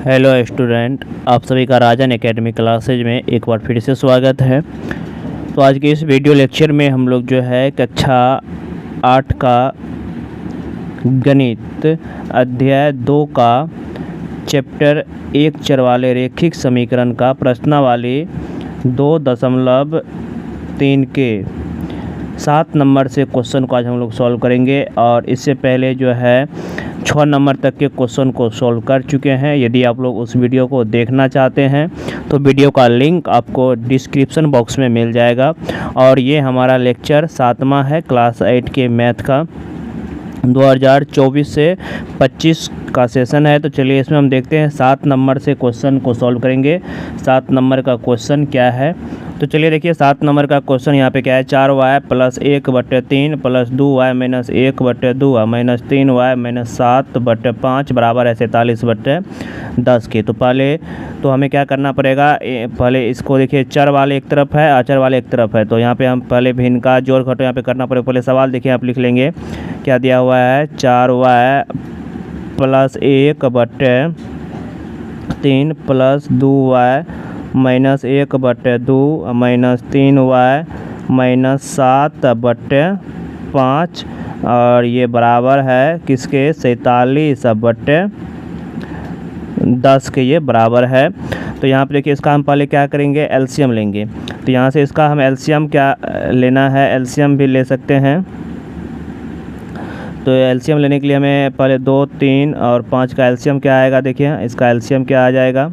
Hello student, आप सभी का राजन एकेडमी क्लासेज में एक बार फिर से स्वागत है। तो आज के इस वीडियो लेक्चर में हम लोग जो है कक्षा 8 का गणित अध्याय 2 का चैप्टर 1 चर वाले रैखिक समीकरण का प्रश्नावली 2.3 के 7 नंबर से क्वेश्चन को आज हम लोग सॉल्व करेंगे। और इससे पहले जो है 6 नंबर तक के क्वेश्चन को सॉल्व कर चुके हैं। यदि आप लोग उस वीडियो को देखना चाहते हैं तो वीडियो का लिंक आपको डिस्क्रिप्शन बॉक्स में मिल जाएगा। और ये हमारा लेक्चर 7वां है क्लास 8 के मैथ का 2024 से 25 का सेशन है। तो चलिए इसमें हम देखते हैं 7 नंबर से क्वेश्चन को सॉल्व करेंगे। 7 नंबर का क्वेश्चन क्या है, तो चलिए देखिए 7 नंबर का क्वेश्चन यहाँ पे क्या है। 4y + 1/3 + 2y - 1/2 - 3y - 7/5 बराबर है 47/10 के। तो पहले तो हमें क्या करना पड़ेगा, पहले इसको देखिए चर वाले एक तरफ है, अचर वाले एक तरफ है। तो यहाँ पे हम पहले भिन्न का जोड़ घटाव यहाँ पे करना पड़ेगा। पहले सवाल देखिए आप लिख लेंगे, क्या दिया हुआ है। 4y + 1/3 + 2y - 1/2 - 3y - 7/5 और ये बराबर है किसके, 47/10 के ये बराबर है। तो यहाँ पे देखिए इसका हम पहले क्या करेंगे, एलसीएम लेंगे। तो यहाँ से इसका हम एलसीएम क्या लेना है, एलसीएम भी ले सकते हैं। तो एलसीएम लेने के लिए हमें पहले 2, 3 और 5 का एलसीएम क्या आएगा, देखिए इसका एलसीएम क्या आ जाएगा।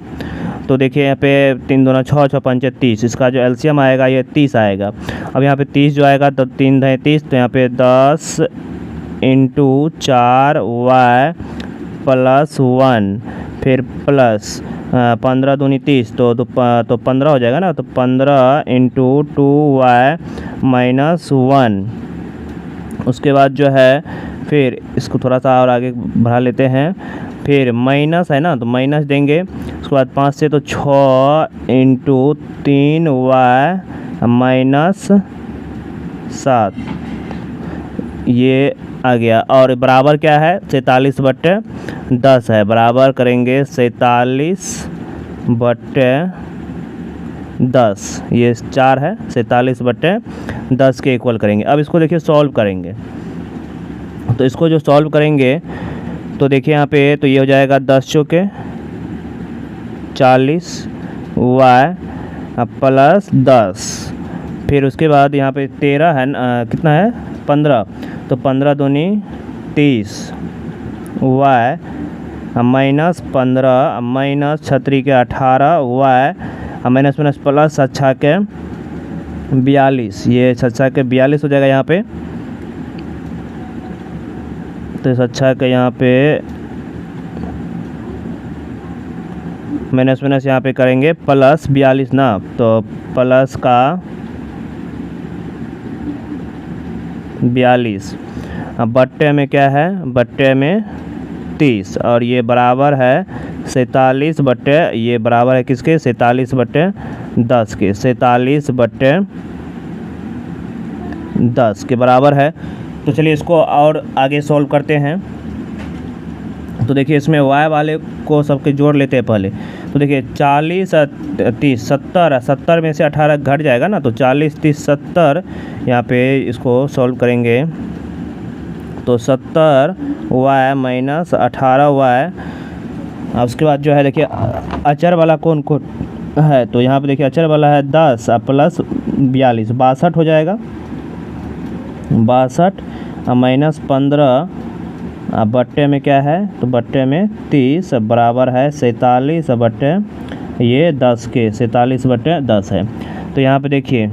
तो देखिए यहाँ पे 3 दूना 6, 6 पंचे 30, इसका जो एलसीएम आएगा ये 30 आएगा। अब यहाँ पे 30 जो आएगा तो 3 × 30, तो यहाँ पे 10 × 4y + 1 फिर प्लस 15 दूनी 30 तो 15 हो जाएगा ना। तो 15 × 2y - 1। उसके बाद जो है फिर इसको थोड़ा सा और आगे बढ़ा लेते हैं, फिर माइनस है ना तो माइनस देंगे। उसके बाद 5 से तो 6 × 3y - 7 ये आ गया। और बराबर क्या है, 47/10 है। बराबर करेंगे 47/10, ये 4 है, 47/10 के इक्वल करेंगे। अब इसको देखिए सॉल्व करेंगे। तो इसको जो सॉल्व करेंगे तो देखिए यहाँ पे तो ये हो जाएगा 10 चौके 40 y + 10। फिर उसके बाद यहाँ पे 13 है, कितना है 15, तो 15 दूनी 30 y - 15 - 6 के 18 y माइनस प्लस 6 के 42, ये 6 के 42 हो जाएगा यहाँ पे। तो 6 के यहाँ पे माइनस यहाँ पे करेंगे प्लस 42 ना, तो प्लस का 42। अब बट्टे में क्या है, बट्टे में 30 और ये बराबर है 47 ये बराबर है किसके, 47/10 के, 47/10 के बराबर है। तो चलिए इसको और आगे सॉल्व करते हैं। तो देखिए इसमें y वाले को सबके जोड़ लेते हैं पहले। तो देखिए 40 30 70 में से 18 घट जाएगा ना, तो 40 30 70 यहाँ पे इसको सॉल्व करेंगे। तो 70y - 18y। उसके बाद जो है देखिए अचर वाला कौन कौन है, तो यहाँ पे देखिए अचर वाला है 10 + 42 62 हो जाएगा। 62 - 15 बट्टे में क्या है, तो बट्टे में 30 बराबर है 47/10 के, 47/10 है। तो यहाँ पे देखिए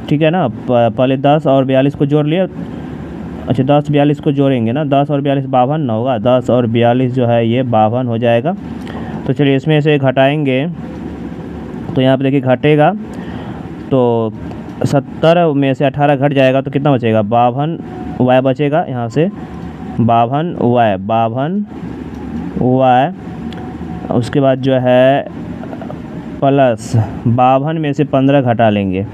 ठीक है ना, पहले 10 और 42 को जोड़ लिया। अच्छा 10 42 को जोड़ेंगे ना, 10 और 42 52 ना होगा, 10 और 42 जो है ये 52 हो जाएगा। तो चलिए इसमें से घटाएंगे। तो यहाँ पे देखिए घटेगा तो 70 में से 18 घट जाएगा तो कितना बचेगा, 52y बचेगा। यहाँ से 52y। उसके बाद जो है प्लस 52 में से 15 घटा लेंगे।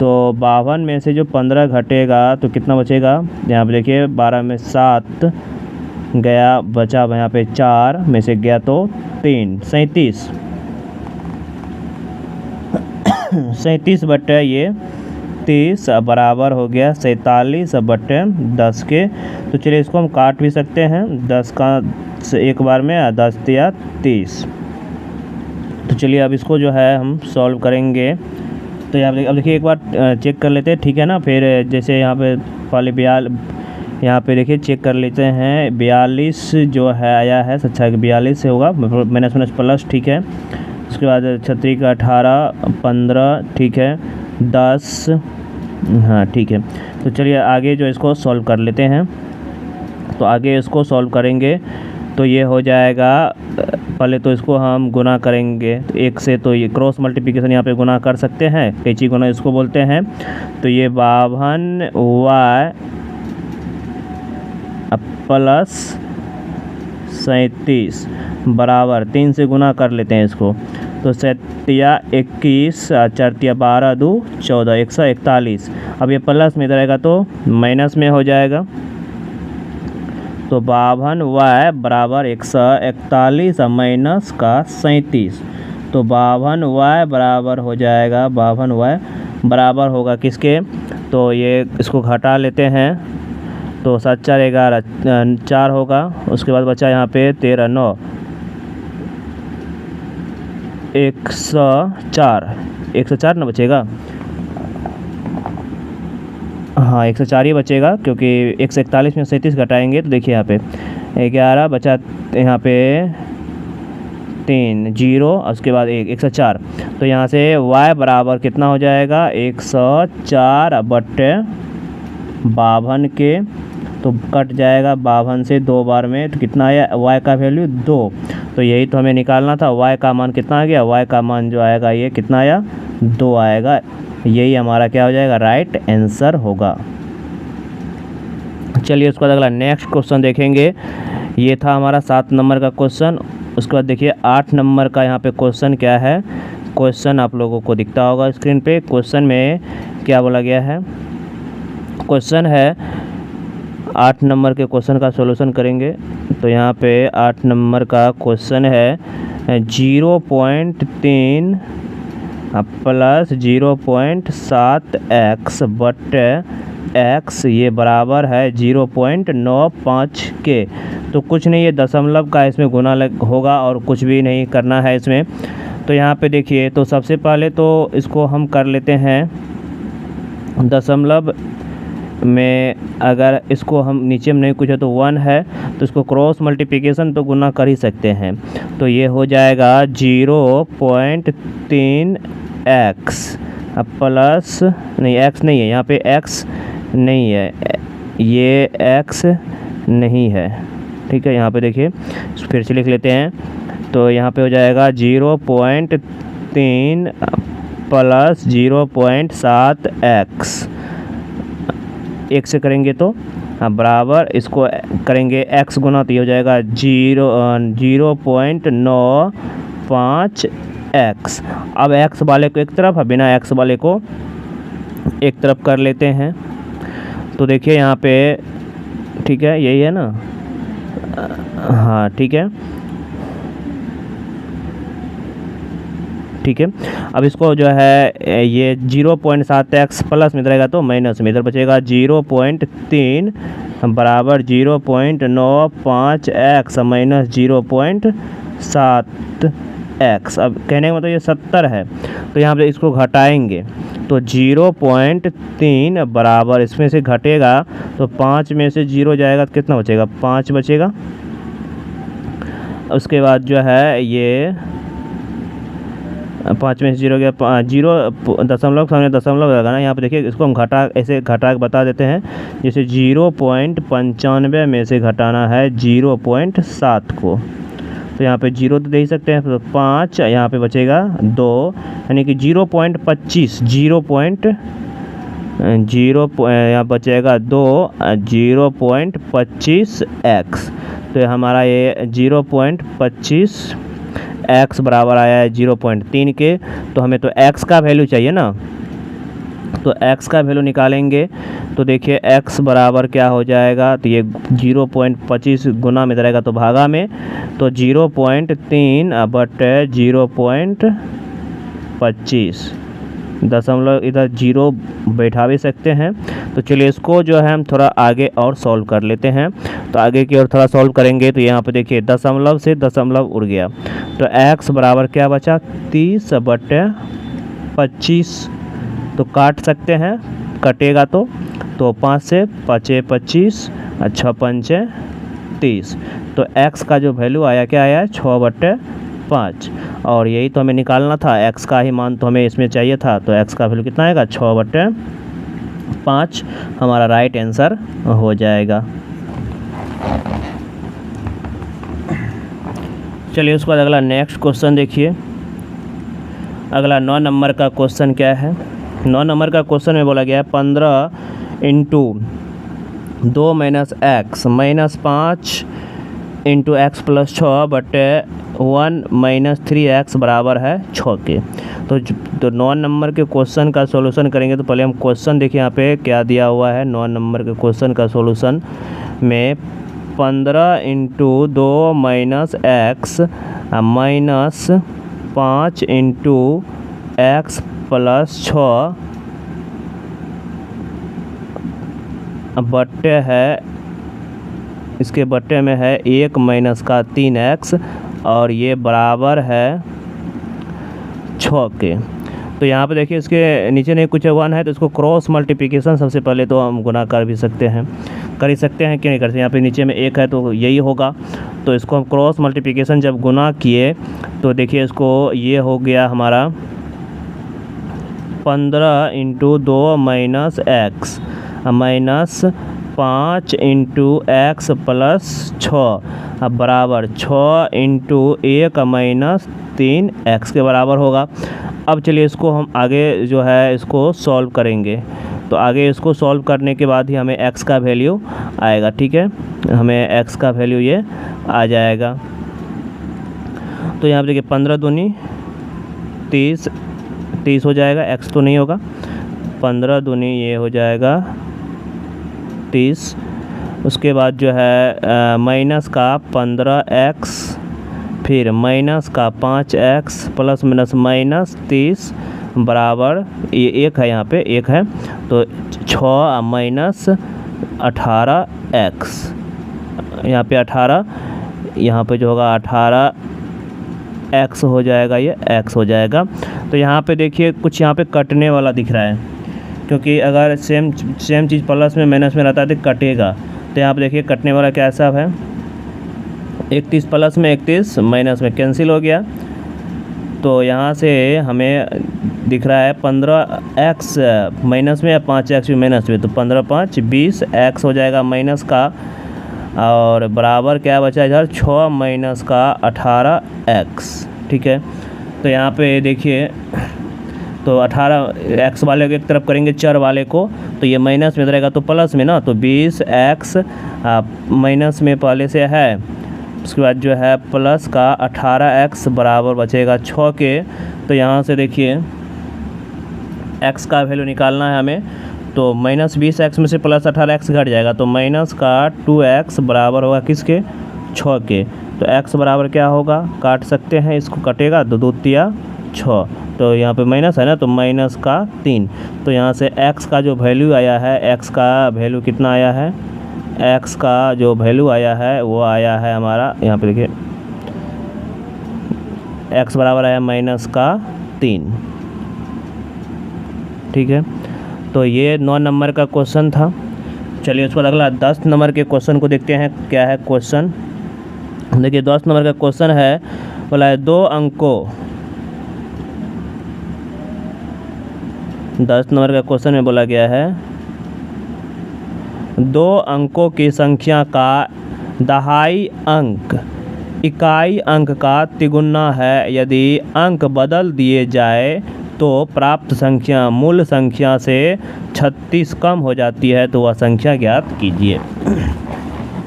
तो 52 में से जो 15 घटेगा तो कितना बचेगा, यहाँ पे देखिए 12 में 7 गया, बचा यहाँ पे 4 में से गया तो 3, 37 37 बटे ये 30 बराबर हो गया 47 बटे 10 के। तो चलिए इसको हम काट भी सकते हैं, 10 का एक बार में 10 या 30। तो चलिए अब इसको जो है हम सॉल्व करेंगे। तो यहाँ अब देखिए एक बार चेक कर लेते हैं, ठीक है ना। फिर जैसे यहाँ पे पहले यहाँ पे देखिए चेक कर लेते हैं, 42 जो है आया है, अच्छा 42 से होगा माइनस माइनस प्लस, ठीक है। उसके बाद 36 का 18, 15, ठीक है, 10, हाँ ठीक है। तो चलिए आगे जो इसको सॉल्व कर लेते हैं। तो आगे इसको सॉल्व करेंगे तो ये हो जाएगा, पहले तो इसको हम गुना करेंगे तो 1 से, तो ये क्रॉस मल्टीप्लिकेशन यहाँ पे गुना कर सकते हैं, कैंची गुना इसको बोलते हैं। तो ये 52y प्लस 37 बराबर 3 से गुना कर लेते हैं इसको। तो 7 या 21, 4 या 12, 2 14, 141। अब ये प्लस में रहेगा तो माइनस में हो जाएगा। तो 52y बराबर 141 माइनस का 37। तो 52y बराबर हो जाएगा, 52y बराबर होगा किसके, तो ये इसको घटा लेते हैं। तो 7 4 11 4 होगा। उसके बाद बचा यहाँ पे 13 9 104 ना बचेगा, हाँ 104 ही बचेगा, क्योंकि 141 में 37 घटाएंगे तो देखिए यहाँ पे 11 बचा, यहाँ पे 3 0, उसके बाद 104। तो यहाँ से y बराबर कितना हो जाएगा, 104 बटे 52 के। तो कट जाएगा 52 से 2 बार में, तो कितना आया y का वैल्यू 2। तो यही तो हमें निकालना था, y का मान कितना आ गया, y का मान जो आएगा ये कितना आया, 2 आएगा। यही हमारा क्या हो जाएगा, राइट आंसर होगा। चलिए उसके बाद अगला नेक्स्ट क्वेश्चन देखेंगे। ये था हमारा 7 नंबर का क्वेश्चन। उसके बाद देखिए 8 नंबर का यहाँ पे क्वेश्चन क्या है। क्वेश्चन आप लोगों को दिखता होगा स्क्रीन पे। क्वेश्चन में क्या बोला गया है, क्वेश्चन है 8 नंबर के क्वेश्चन का सॉल्यूशन करेंगे। तो यहाँ पे 8 नंबर का क्वेश्चन है 0.3 प्लस 0.7x बटे x ये बराबर है 0.95 के। तो कुछ नहीं, ये दशमलव का इसमें गुना होगा और कुछ भी नहीं करना है इसमें। तो यहाँ पे देखिए, तो सबसे पहले तो इसको हम कर लेते हैं दशमलव में, अगर इसको हम नीचे में नहीं कुछ है तो 1 है, तो इसको क्रॉस मल्टीप्लिकेशन तो गुना कर ही सकते हैं। तो ये हो जाएगा 0.3x प्लस, नहीं x नहीं है यहाँ पे, x नहीं है, ये x नहीं है, ठीक है। यहाँ पे देखिए फिर से लिख लेते हैं। तो यहाँ पे हो जाएगा 0.3 प्लस 0.7x, 1 से करेंगे तो बराबर, इसको करेंगे x गुना तो ये हो जाएगा 0.95x। अब x वाले को एक तरफ, बिना x वाले को एक तरफ कर लेते हैं। तो देखिए यहाँ पे, ठीक है, यही है ना, हाँ ठीक है, ठीक है। अब इसको जो है ये 0.7x प्लस में रहेगा तो माइनस में, इधर बचेगा 0.3 बराबर 0.95x माइनस 0.7x। अब कहने का मतलब ये 70 है, तो यहाँ पे इसको घटाएंगे तो 0.3 बराबर, इसमें से घटेगा तो 5 में से 0 जाएगा तो कितना बचेगा, 5 बचेगा। उसके बाद जो है ये 5 में से 0 गया, 0 दशमलव सामने दशमलव लगाना। यहाँ पे देखिए इसको हम ऐसे घटा के बता देते हैं। जैसे 0.95 में से घटाना है 0.7 को, तो यहाँ पे 0 तो दे ही सकते हैं, तो 5 यहाँ पे बचेगा 2, यानी कि 0.25 यहाँ बचेगा 2, 0.25x। तो हमारा ये 0.25x बराबर आया है 0.3 के। तो हमें तो x का वैल्यू चाहिए ना, तो x का वैल्यू निकालेंगे तो देखिए x बराबर क्या हो जाएगा, तो ये 0.25 गुना में रहेगा तो भागा में, तो 0.3 बटे 0.25 दशमलव इधर जीरो बैठा भी सकते हैं। तो चलिए इसको जो है हम थोड़ा आगे और सॉल्व कर लेते हैं। तो आगे की ओर थोड़ा सॉल्व करेंगे तो यहाँ पे देखिए दशमलव से दशमलव उड़ गया, तो x बराबर क्या बचा 30 बटे 25, तो काट सकते हैं, कटेगा तो 5 से 5 25, अच्छा 5 30, तो x का जो वैल्यू आया क्या आया 6 बटे 5, और यही तो हमें निकालना था, x का ही मान तो हमें इसमें चाहिए था। तो x का वैल्यू कितना आएगा 6 बटे 5 हमारा राइट आंसर हो जाएगा। चलिए उसके बाद अगला नेक्स्ट क्वेश्चन देखिए। अगला 9 नंबर का क्वेश्चन क्या है। 9 नंबर का क्वेश्चन में बोला गया है 15 into 2 minus x minus 5 into x plus 6 बटे 1 माइनस 3x बराबर है 6 के। तो 9 नंबर के क्वेश्चन का सॉल्यूशन करेंगे। तो पहले हम क्वेश्चन देखिए यहाँ पे क्या दिया हुआ है। 9 नंबर के क्वेश्चन का सॉल्यूशन में 15 into 2 minus x minus 5 into x plus 6 बट्टे है, इसके बट्टे में है 1 माइनस का 3x और ये बराबर है 6 के। तो यहाँ पे देखिए इसके नीचे नहीं कुछ 1 है तो इसको क्रॉस मल्टीप्लिकेशन सबसे पहले तो हम गुना कर भी सकते हैं, कर ही सकते हैं कि नहीं कर सकते। यहाँ पे नीचे में 1 है तो यही होगा, तो इसको हम क्रॉस मल्टीप्लिकेशन जब गुना किए तो देखिए इसको ये हो गया हमारा 15 into 2 minus x minus 5 into x plus 6 बराबर 6 इंटू 1 माइनस 3x के बराबर होगा। अब चलिए इसको हम आगे जो है इसको सॉल्व करेंगे। तो आगे इसको सॉल्व करने के बाद ही हमें x का वैल्यू आएगा, ठीक है, हमें x का वैल्यू ये आ जाएगा। तो यहाँ पे देखिए 15 दूनी 30 हो जाएगा, x तो नहीं होगा, 15 दूनी ये हो जाएगा 30। उसके बाद जो है माइनस का 15x फिर माइनस का 5x प्लस माइनस माइनस 30 बराबर ये 1 है, यहाँ पे 1 है तो 6 माइनस 18x, यहाँ पे 18, यहाँ पे जो होगा 18x हो जाएगा, ये x हो जाएगा। तो यहाँ पे देखिए कुछ यहाँ पे कटने वाला दिख रहा है, क्योंकि अगर सेम चीज़ प्लस में माइनस में रहता है तो कटेगा। तो यहाँ पे देखिए कटने वाला क्या हिसाब है, 31 प्लस में 31 माइनस में कैंसिल हो गया। तो यहाँ से हमें दिख रहा है 15x माइनस में या 5x भी माइनस में, तो 15 5 20x हो जाएगा माइनस का, और बराबर क्या बचा इधर 6 माइनस का 18x, ठीक है। तो यहाँ पे देखिए तो 18x वाले को एक तरफ करेंगे चर वाले को, तो ये माइनस में रहेगा तो प्लस में ना, तो 20x माइनस में पहले से है, उसके बाद जो है प्लस का 18x बराबर बचेगा 6 के। तो यहाँ से देखिए x का वैल्यू निकालना है हमें, तो माइनस 20x में से प्लस 18x घट जाएगा, तो माइनस का 2x बराबर होगा किसके 6 के। तो x बराबर क्या होगा, काट सकते हैं, इसको कटेगा, 2 2 तिया 6, तो यहाँ पे माइनस है ना, तो माइनस का 3। तो यहाँ से x का जो वैल्यू आया है, x का वैल्यू कितना आया है, x का जो वैल्यू आया है वो आया है हमारा, यहाँ पे देखिए x बराबर आया माइनस का 3, ठीक है। तो ये 9 नंबर का क्वेश्चन था। चलिए उसके बाद अगला 10 नंबर के क्वेश्चन को देखते हैं क्या है क्वेश्चन। देखिए 10 नंबर का क्वेश्चन है, बोला है 2 अंकों, 10 नंबर का क्वेश्चन में बोला गया है 2 अंकों की संख्या का दहाई अंक इकाई अंक का तिगुना है। यदि अंक बदल दिए जाए तो प्राप्त संख्या मूल संख्या से 36 कम हो जाती है, तो वह संख्या ज्ञात कीजिए।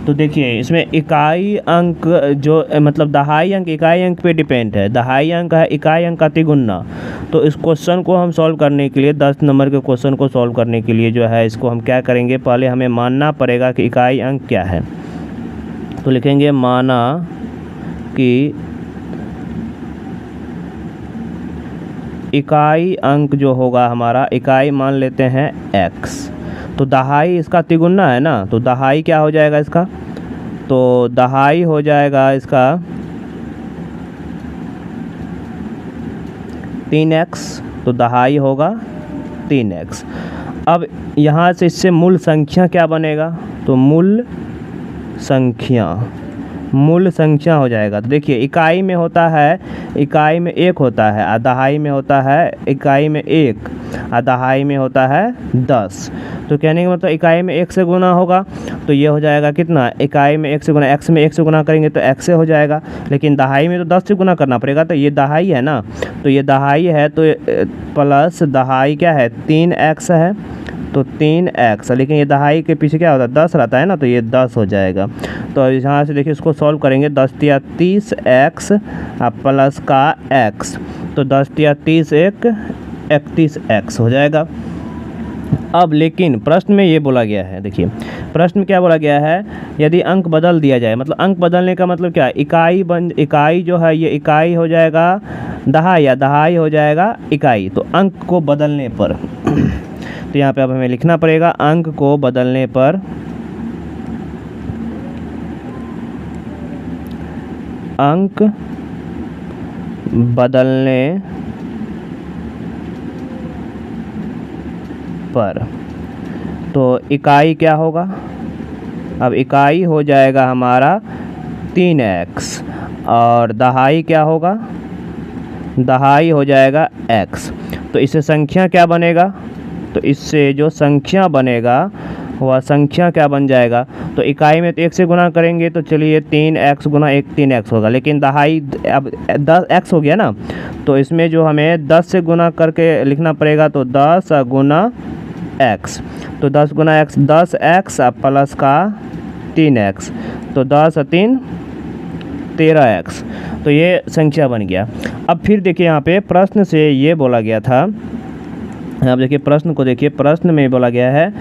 तो देखिए इसमें इकाई अंक जो मतलब दहाई अंक इकाई अंक पे डिपेंड है, दहाई अंक है इकाई अंक का तिगुना। तो इस क्वेश्चन को हम सॉल्व करने के लिए 10 नंबर के क्वेश्चन को सॉल्व करने के लिए जो है इसको हम क्या करेंगे, पहले हमें मानना पड़ेगा कि इकाई अंक क्या है। तो लिखेंगे माना कि इकाई अंक जो होगा हमारा, इकाई मान लेते हैं x, तो दहाई इसका तिगुना है ना, तो दहाई क्या हो जाएगा इसका, तो दहाई हो जाएगा इसका 3x, तो दहाई होगा 3x। अब यहाँ से इससे मूल संख्या क्या बनेगा, तो मूल संख्या हो जाएगा। तो देखिए इकाई में होता है, इकाई में 1 होता है, और दहाई में होता है इकाई में 1, और दहाई में होता है 10। तो कहने का मतलब इकाई में 1 से गुना होगा, तो ये हो जाएगा कितना, इकाई में 1 से गुना, x में 1 से गुना करेंगे तो x से हो जाएगा, लेकिन दहाई में तो 10 से गुना करना पड़ेगा, तो ये दहाई है ना, तो ये दहाई है, तो प्लस दहाई क्या है 3x है, तो 3x, लेकिन ये दहाई के पीछे क्या होता है 10 रहता है ना, तो ये 10 हो जाएगा। तो यहाँ से देखिए इसको सॉल्व करेंगे, 10 या 30x प्लस का x, तो 10 या 30 एक 31x हो जाएगा। अब लेकिन प्रश्न में ये बोला गया है, देखिए प्रश्न में क्या बोला गया है, यदि अंक बदल दिया जाए, मतलब अंक बदलने का मतलब क्या है, इकाई जो है ये इकाई हो जाएगा दहाई, या दहाई हो जाएगा इकाई, तो अंक को बदलने पर तो यहाँ पे अब हमें लिखना पड़ेगा अंक को बदलने पर, अंक बदलने पर, तो इकाई क्या होगा, अब इकाई हो जाएगा हमारा 3x, और दहाई क्या होगा, दहाई हो जाएगा x। तो इससे संख्या क्या बनेगा, तो इससे जो संख्या बनेगा वह संख्या क्या बन जाएगा, तो इकाई में तो 1 से गुना करेंगे, तो चलिए 3x गुना 1 3x होगा, लेकिन दहाई अब 10x हो गया ना, तो इसमें जो हमें 10 से गुना करके लिखना पड़ेगा, तो 10 गुना x, तो 10 गुना x 10x प्लस का 3x, तो 10 3 13x, तो ये संख्या बन गया। अब फिर देखिए यहाँ पे प्रश्न से ये बोला गया था, आप देखिए प्रश्न को देखिए, प्रश्न में बोला गया है,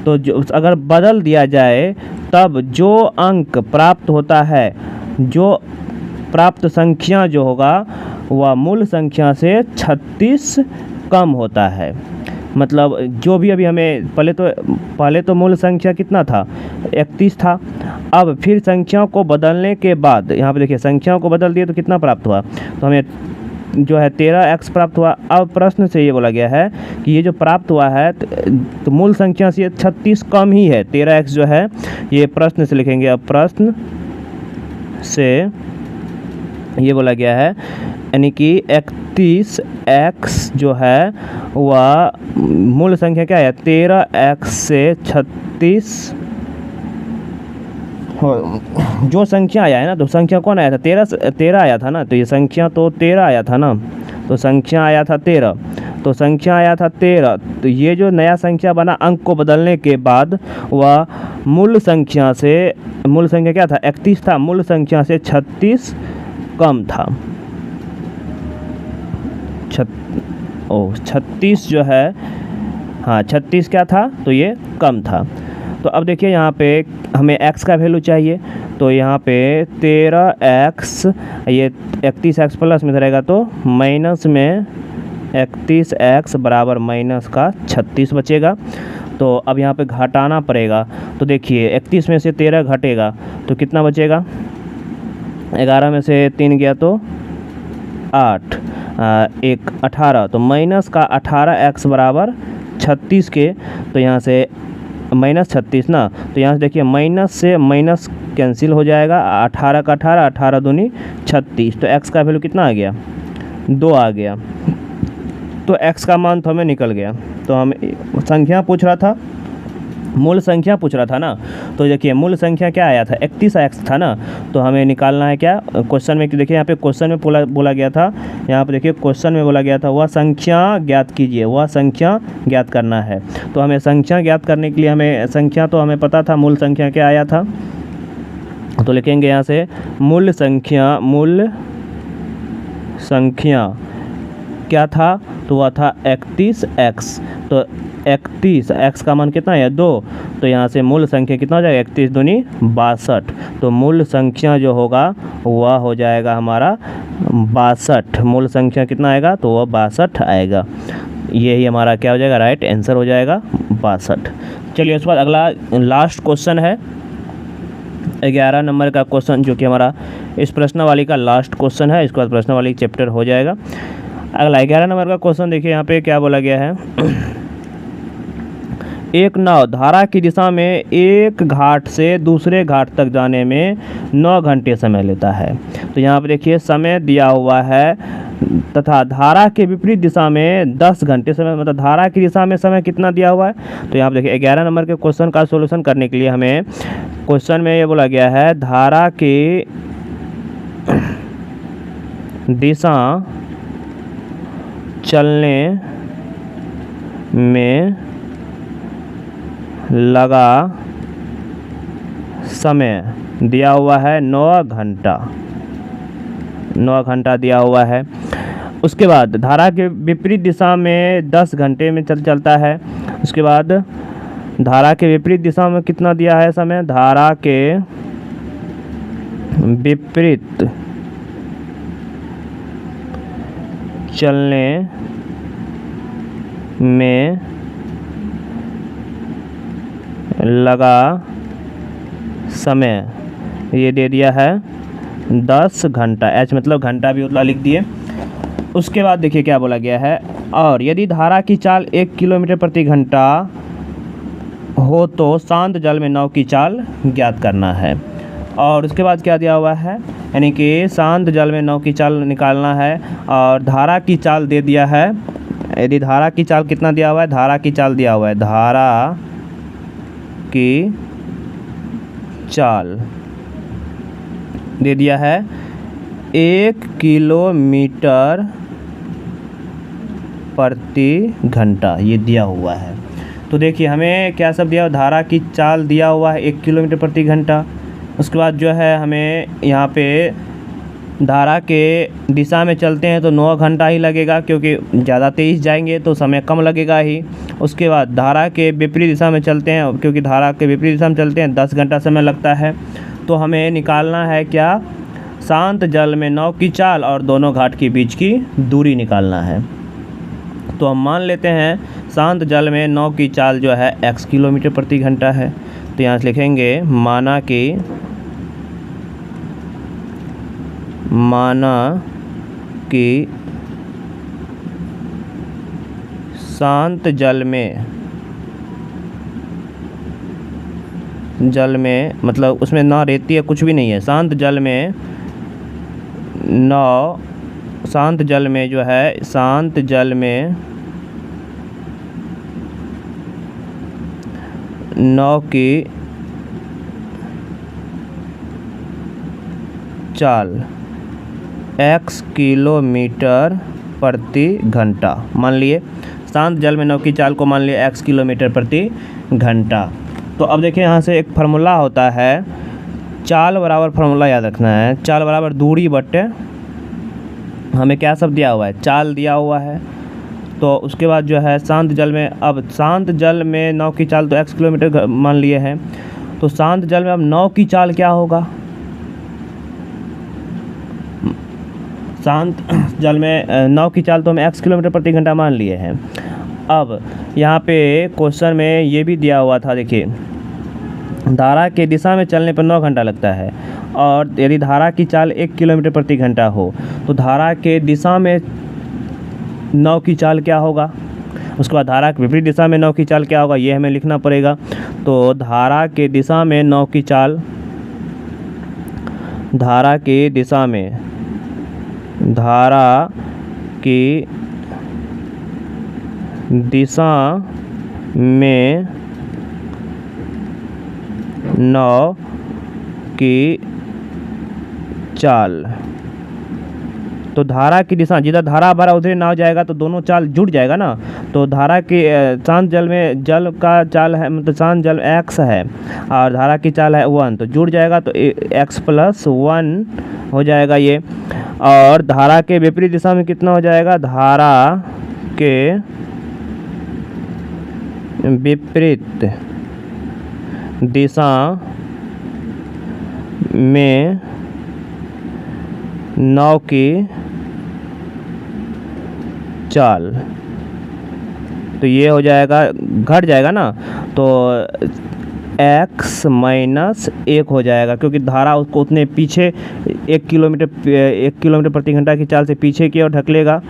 तो जो अगर बदल दिया जाए तब जो अंक प्राप्त होता है, जो प्राप्त संख्या जो होगा वह मूल संख्या से 36 कम होता है। मतलब जो भी अभी हमें पहले तो मूल संख्या कितना था 31 था, अब फिर संख्याओं को बदलने के बाद यहाँ पे देखिए संख्याओं को बदल दिए तो कितना प्राप्त हुआ, तो हमें जो है 13x प्राप्त हुआ। अब प्रश्न से ये बोला गया है कि ये जो प्राप्त हुआ है तो मूल संख्या से 36 कम ही है, 13x जो है ये प्रश्न से लिखेंगे। अब प्रश्न से ये बोला गया है यानी कि 31x जो है वह मूल संख्या क्या है 13x से 36 जो संख्या आया है ना, तो संख्या कौन आया था 13 आया था ना, तो ये संख्या तो 13 आया था ना, तो संख्या आया था 13, तो संख्या आया था 13, तो ये जो नया संख्या बना अंक को बदलने के बाद वह मूल संख्या क्या था 31 था, मूल संख्या से 36 कम था। 36 जो है, हाँ 36 क्या था, तो ये कम था। तो अब देखिए यहाँ पे हमें x का वैल्यू चाहिए, तो यहाँ पे 13x ये 31x प्लस में रहेगा, तो माइनस में 31x बराबर माइनस का 36 बचेगा। तो अब यहाँ पे घटाना पड़ेगा, तो देखिए 31 में से 13 घटेगा तो कितना बचेगा, 11 में से 3 गया तो 8, 1 18, तो माइनस का 18x बराबर 36 के, तो यहाँ से माइनस 36 ना, तो यहाँ से देखिए माइनस से माइनस कैंसिल हो जाएगा, 18 का 18, 18 दूनी 36, तो x का वैल्यू कितना आ गया 2 आ गया। तो x का मान तो हमें निकल गया। तो हम संख्या पूछ रहा था, मूल संख्या पूछ रहा था ना, तो देखिए मूल संख्या क्या आया था 31x था ना, तो हमें निकालना है क्या क्वेश्चन में, देखिए यहाँ पे क्वेश्चन में बोला गया था, यहाँ पे देखिए क्वेश्चन में बोला गया था वह संख्या ज्ञात कीजिए, वह संख्या ज्ञात करना है। तो हमें संख्या ज्ञात करने के लिए हमें संख्या तो हमें पता था मूल संख्या क्या आया था तो लिखेंगे यहाँ से मूल संख्या क्या था, तो वह था 31x। तो 31x का मान कितना है 2, तो यहाँ से मूल संख्या कितना हो जाएगा 31 दूनी 62। तो मूल संख्या जो होगा वह हो जाएगा हमारा 62। मूल संख्या कितना आएगा, तो वह 62 आएगा। यही हमारा क्या हो जाएगा, राइट आंसर हो जाएगा 62। चलिए उसके बाद अगला लास्ट क्वेश्चन है 11 नंबर का क्वेश्चन, जो कि हमारा इस प्रश्नावली का लास्ट क्वेश्चन है। इसके बाद प्रश्नावली चैप्टर हो जाएगा। अगला 11 नंबर का क्वेश्चन देखिए, यहाँ पे क्या बोला गया है। एक नाव धारा की दिशा में एक घाट से दूसरे घाट तक जाने में 9 घंटे समय लेता है। तो यहाँ पे देखिए समय दिया हुआ है तथा धारा के विपरीत दिशा में 10 घंटे समय, मतलब धारा की दिशा में समय कितना दिया हुआ है। तो यहाँ पे देखिए 11 नंबर के क्वेश्चन का सॉल्यूशन करने के लिए हमें क्वेश्चन में ये बोला गया है धारा की दिशा चलने में लगा समय दिया हुआ है 9 घंटा। 9 घंटा दिया हुआ है। उसके बाद धारा के विपरीत दिशा में 10 घंटे में चलता है। उसके बाद धारा के विपरीत दिशा में कितना दिया है समय, धारा के विपरीत चलने में लगा समय ये दे दिया है 10 घंटा। एच मतलब घंटा भी उतना लिख दिए। उसके बाद देखिए क्या बोला गया है, और यदि धारा की चाल 1 किलोमीटर प्रति घंटा हो तो शांत जल में नाव की चाल ज्ञात करना है। और उसके बाद क्या दिया हुआ है, यानी कि शांत जल में नाव की चाल निकालना है। और धारा की चाल दे दिया है, यदि धारा की चाल कितना दिया हुआ है, धारा की चाल दिया हुआ है, धारा की चाल दे दिया है 1 किलोमीटर प्रति घंटा, ये दिया हुआ है। तो देखिए हमें क्या सब दिया हुआ, धारा की चाल दिया हुआ है 1 किलोमीटर प्रति घंटा। उसके बाद जो है हमें यहाँ पे धारा के दिशा में चलते हैं तो 9 घंटा ही लगेगा, क्योंकि ज़्यादा तेज़ जाएंगे तो समय कम लगेगा ही। उसके बाद धारा के विपरीत दिशा में चलते हैं, क्योंकि धारा के विपरीत दिशा में चलते हैं 10 घंटा समय लगता है। तो हमें निकालना है क्या, शांत जल में नाव की चाल और दोनों घाट के बीच की दूरी निकालना है। तो हम मान लेते हैं शांत जल में नाव की चाल जो है x किलोमीटर प्रति घंटा है। तो यहाँ से लिखेंगे माना कि शांत जल में मतलब उसमें ना रहती है, कुछ भी नहीं है। शांत जल में नाव, शांत जल में जो है, शांत जल में नाव की चाल x किलोमीटर प्रति घंटा मान लिए। शांत जल में नाव की चाल को मान लिए x किलोमीटर प्रति घंटा। तो अब देखिए यहाँ से एक फार्मूला होता है, चाल बराबर फार्मूला याद रखना है, चाल बराबर दूरी बटे, हमें क्या सब दिया हुआ है, चाल दिया हुआ है। तो उसके बाद जो है शांत जल में, अब शांत जल में नाव की चाल तो x किलोमीटर मान लिए हैं। तो शांत जल में अब नाव की चाल क्या होगा, शांत जल में नाव की चाल तो हम x किलोमीटर प्रति घंटा मान लिए हैं। अब यहाँ पे क्वेश्चन में ये भी दिया हुआ था, देखिए धारा के दिशा में चलने पर 9 घंटा लगता है, और यदि धारा की चाल 1 किलोमीटर प्रति घंटा हो तो धारा के दिशा में नाव की चाल क्या होगा। उसके बाद धारा के विपरीत दिशा में नाव की चाल क्या होगा, ये हमें लिखना पड़ेगा। तो धारा के दिशा में नाव की चाल, धारा की दिशा में, धारा की दिशा में नाव की चाल, तो धारा की दिशा जिधर धारा भरा उधर नाव जाएगा तो दोनों चाल जुड़ जाएगा ना। तो धारा की शांत जल में जल का चाल है, मतलब शांत जल x है और धारा की चाल है 1, तो जुड़ जाएगा तो x + 1 हो जाएगा ये। और धारा के विपरीत दिशा में कितना हो जाएगा, धारा के विपरीत दिशा में नाव की चाल, तो ये हो जाएगा, घट जाएगा ना, तो x - 1 हो जाएगा, क्योंकि धारा उसको उतने पीछे 1 किलोमीटर प्रति घंटा की चाल से पीछे की ओर ढकेलेगा।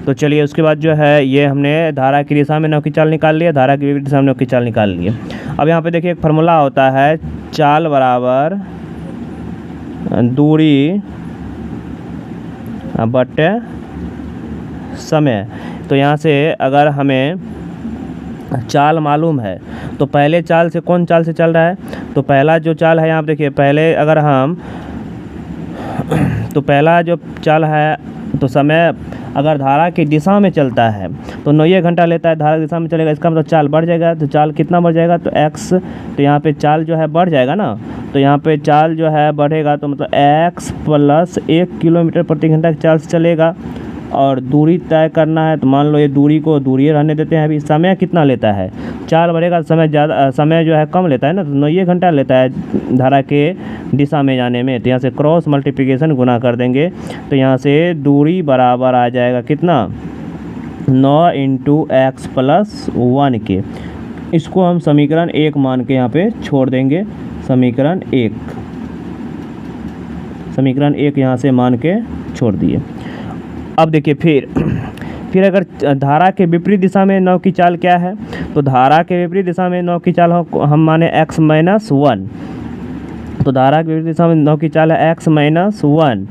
तो चलिए उसके बाद जो है ये हमने धारा की दिशा में नाव की चाल निकाल लिया, धारा की विपरीत दिशा में नाव की चाल निकाल लिए। अब यहाँ पे देखिए एक फार्मूला होता है, चाल बराबर दूरी बटे समय। तो यहाँ से अगर हमें चाल मालूम है तो पहले चाल से कौन चाल से चल रहा है, तो पहला जो चाल है यहाँ पे देखिए, पहले अगर हम तो पहला जो चाल है तो समय अगर धारा की दिशा में चलता है तो 9 घंटा लेता है, धारा की दिशा में चलेगा, इसका मतलब चाल बढ़ जाएगा। तो चाल कितना बढ़ जाएगा, तो x, तो यहाँ पे चाल जो है बढ़ जाएगा ना, तो यहाँ पे चाल जो है बढ़ेगा, तो मतलब x + 1 किलोमीटर प्रति घंटा की चाल से चलेगा। और दूरी तय करना है तो मान लो ये दूरी को दूरी रहने देते हैं। अभी समय कितना लेता है, चाल बढ़ेगा समय ज़्यादा, समय जो है कम लेता है ना, तो 9 घंटा लेता है धारा के दिशा में जाने में। तो यहाँ से क्रॉस मल्टीप्लिकेशन गुना कर देंगे, तो यहाँ से दूरी बराबर आ जाएगा कितना, 9 × x + 1 के। इसको हम समीकरण 1 मान के यहाँ पे छोड़ देंगे, समीकरण 1 यहाँ से मान के छोड़ दिए। अब देखिए फिर अगर धारा के विपरीत दिशा में नाव की चाल क्या है, तो धारा के विपरीत दिशा में नाव की चाल हम माने x - 1, तो धारा के विपरीत दिशा में नाव की चाल है x - 1,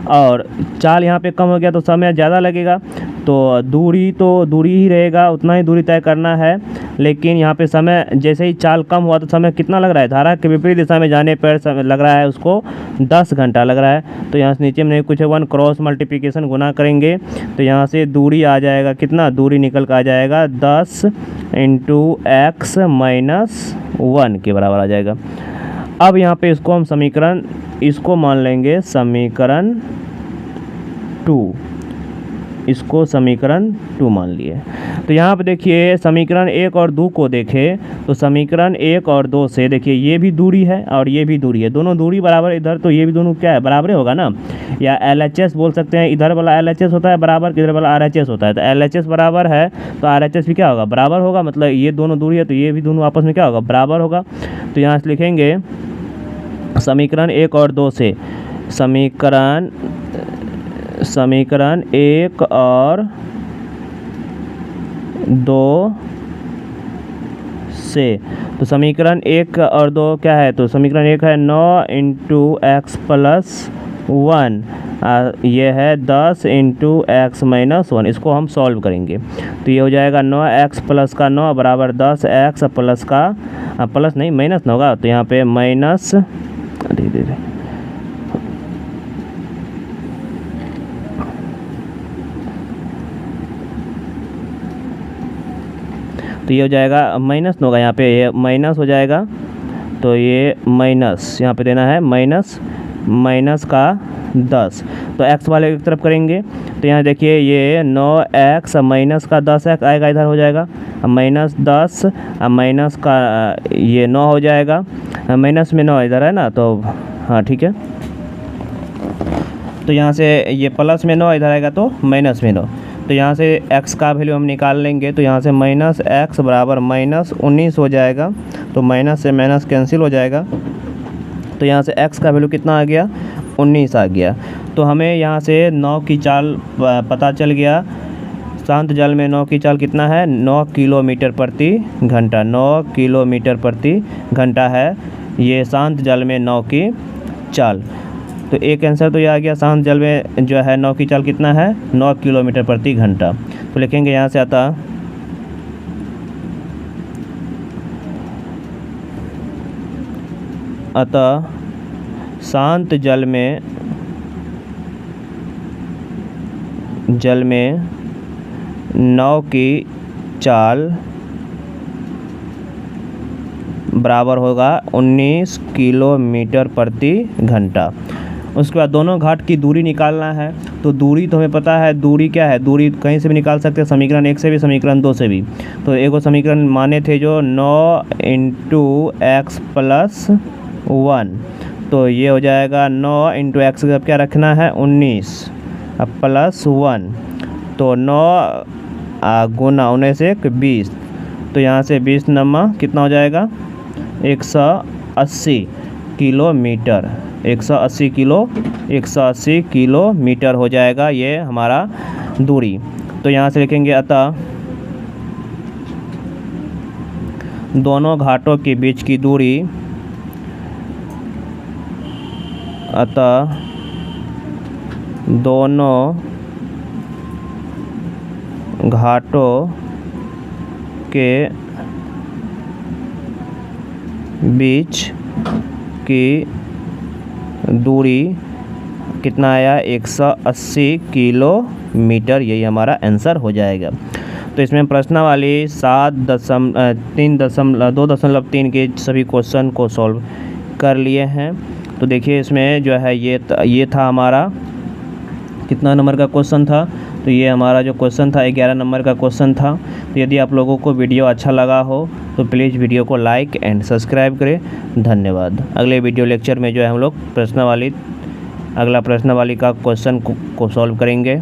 और चाल यहाँ पे कम हो गया तो समय ज़्यादा लगेगा, तो दूरी ही रहेगा, उतना ही दूरी तय करना है। लेकिन यहाँ पे समय जैसे ही चाल कम हुआ तो समय कितना लग रहा है, धारा के विपरीत दिशा में जाने पर समय लग रहा है उसको 10 घंटा लग रहा है। तो यहाँ से नीचे में नहीं कुछ है, 1 क्रॉस मल्टीप्लिकेशन गुना करेंगे, तो यहाँ से दूरी आ जाएगा कितना, दूरी निकल कर आ जाएगा 10 × x - 1 के बराबर आ जाएगा। अब यहाँ पे इसको हम इसको मान लेंगे समीकरण 2, इसको समीकरण 2 मान लिए। तो यहाँ पे देखिए समीकरण 1 और 2 को देखें तो समीकरण 1 और 2 से देखिए ये भी दूरी है और ये भी दूरी है, दोनों दूरी बराबर इधर, तो ये भी दोनों क्या है, बराबर होगा ना, या LHS बोल सकते हैं। इधर वाला LHS होता है बराबर, इधर वाला RHS होता है, तो LHS बराबर है तो RHS भी क्या होगा, बराबर होगा। मतलब ये दोनों दूरी है तो ये भी दोनों आपस में क्या होगा, बराबर होगा। तो यहाँ से लिखेंगे समीकरण 1 और 2 से, समीकरण 1 और 2 से, तो समीकरण 1 और 2 क्या है, तो समीकरण 1 है 9 × x + 1, ये है 10 × x - 1। इसको हम सॉल्व करेंगे तो ये हो जाएगा 9x + का 9 बराबर 10x प्लस का प्लस नहीं माइनस ना होगा, तो यहाँ पे माइनस धीरे तो ये हो जाएगा माइनस होगा, यहाँ पे ये माइनस हो जाएगा, तो ये माइनस यहाँ पे देना है माइनस का 10, तो x वाले एक तरफ करेंगे तो यहाँ देखिए ये 9x माइनस का 10x आएगा, इधर हो जाएगा -10, माइनस का ये 9 हो जाएगा, माइनस में 9 इधर है ना, तो हाँ ठीक है। तो यहाँ से ये प्लस में 9 इधर आएगा तो माइनस में 9, तो यहाँ से x का वैल्यू हम निकाल लेंगे, तो यहाँ से -x बराबर -19 हो जाएगा, तो माइनस से माइनस कैंसिल हो जाएगा, तो यहाँ से x का वैल्यू कितना आ गया, 19 आ गया। तो हमें यहाँ से 9 की चाल पता चल गया, शांत जल में 9 की चाल कितना है, 9 किलोमीटर प्रति घंटा, 9 किलोमीटर प्रति घंटा है ये शांत जल में 9 की चाल। तो एक आंसर तो ये आ गया, शांत जल में जो है 9 की चाल कितना है, 9 किलोमीटर प्रति घंटा। तो लिखेंगे यहाँ से अतः शांत जल में जल में नाव की चाल बराबर होगा 19 किलोमीटर प्रति घंटा। उसके बाद दोनों घाट की दूरी निकालना है। तो दूरी तो हमें पता है, दूरी क्या है, दूरी कहीं से भी निकाल सकते हैं, समीकरण 1 से भी, समीकरण 2 से भी। तो एक समीकरण माने थे जो 9 × x + 1, तो ये हो जाएगा 9 × x का क्या रखना है 19 अब +1, तो 9 गुना 19 1 20, तो यहाँ से 20 नम्मा कितना हो जाएगा 180 किलोमीटर, 180 किलोमीटर हो जाएगा ये हमारा दूरी। तो यहाँ से लिखेंगे अतः दोनों घाटों के बीच की दूरी, अतः दोनों घाटों के बीच की दूरी कितना आया 180 किलोमीटर, यही हमारा आंसर हो जाएगा। तो इसमें प्रश्नावली 2.3 के सभी क्वेश्चन को सॉल्व कर लिए हैं। तो देखिए इसमें जो है ये था हमारा कितना नंबर का क्वेश्चन था, तो ये हमारा जो क्वेश्चन था 11 नंबर का क्वेश्चन था। तो यदि आप लोगों को वीडियो अच्छा लगा हो तो प्लीज़ वीडियो को लाइक एंड सब्सक्राइब करें। धन्यवाद। अगले वीडियो लेक्चर में जो है हम लोग अगला प्रश्नावली का क्वेश्चन को सॉल्व करेंगे।